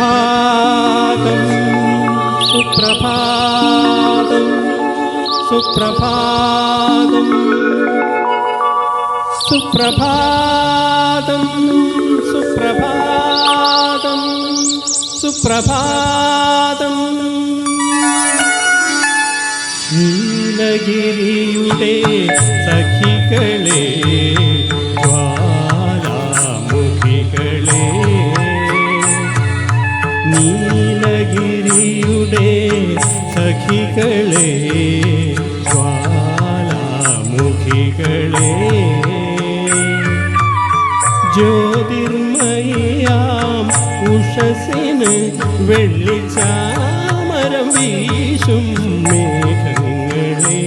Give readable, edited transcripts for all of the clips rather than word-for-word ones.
സുപ്രഭാതം സുപ്രഭാതം സുപ്രഭാതം സുപ്രഭാതം സുപ്രഭാതം സുപ്രഭാതം നീലഗിരിയുടെ സഖികളെ ജ്വാലാമുഖികളെ നീലഗിരിയുടെ സഖികളെ ജ്വാലാമുഖികളെ ജ്യോതിർമയാം ഉഷസിന് വെള്ളിച്ചാമരം വീശും മേഘങ്ങളെ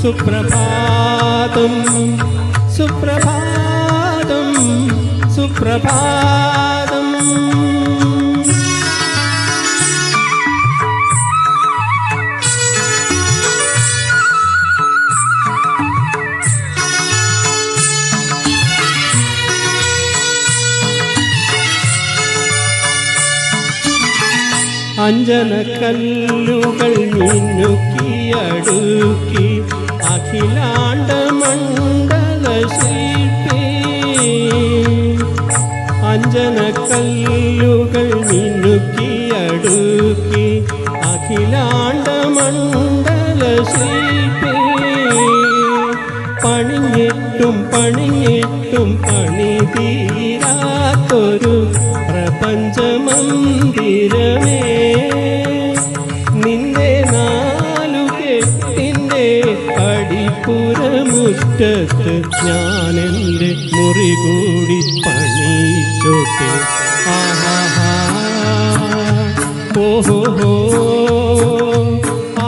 സുപ്രഭാതം സുപ്രഭാതം സുപ്രഭാതം അഞ്ജനക്കല്ലുകൾ മിന്നുക്കിയടുക്കി അഖിലാണ്ട മണ്ഡല ശില്പി അഞ്ജനക്കല്ലുകൾ മിന്നുക്കിയടുക്കി അഖിലാണ്ട മണ്ഡല ശില്പി പണിഞ്ഞിട്ടും പണിഞ്ഞിട്ടും പണി തീരാത്തൊരു പ്രപഞ്ചമന്ദിരമേ നിന്റെ നാലുകെട്ടിൻ്റെ അടിപ്പുറമുറ്റത്ത് ഞാനെൻ്റെ മുറി കൂടി പണിച്ചോട്ടെ ആഹാ ഓഹോ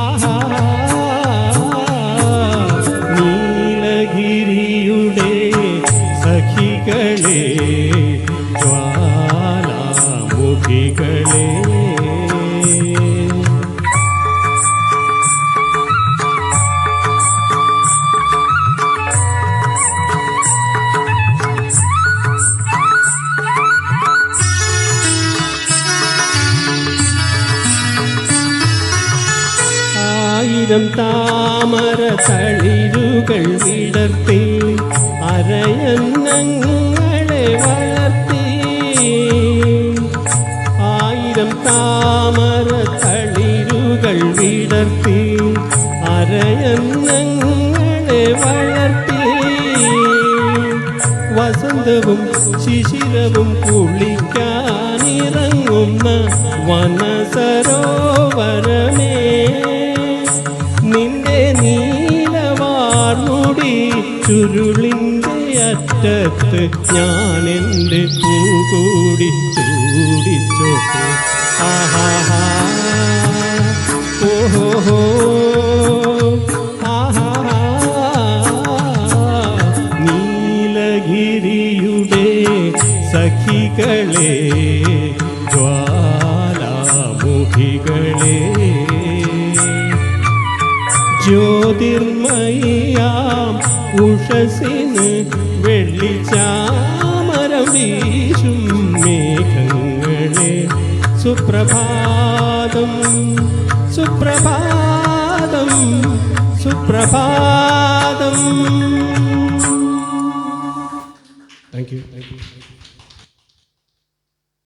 ആഹാ നീലഗിരിയുടെ സഖികളെ ജ്വാലാമുഖികളെ ആയിരം താമര തളിരുകൾ വിടർത്തി അരയന്നങ്ങളെ വളർത്തി ആയിരം താമര തളിരുകൾ വിടർത്തി അരയന്നങ്ങളെ വളർത്തി വസന്തവും ശിശിരവും കുളിക്കാനിറങ്ങുന്ന വനസരോവരമേ നിന്റെ നീലവാർമുടി ചുരുളിൻ്റെ അറ്റത്ത് ഞാനെൻ്റെ പൂകൂടി ചൂടിച്ചോട്ടെ ആഹാ ഓഹോ ആഹാ നീലഗിരിയുടെ സഖികളെ ജ്വാലാമുഖികളെ ജ്യോതിർമയാം ഉഷസിന് വെള്ളിച്ചാമരം വീശും മേഘങ്ങളെ സുപ്രഭാതം സുപ്രഭാതം സുപ്രഭാതം. Thank you.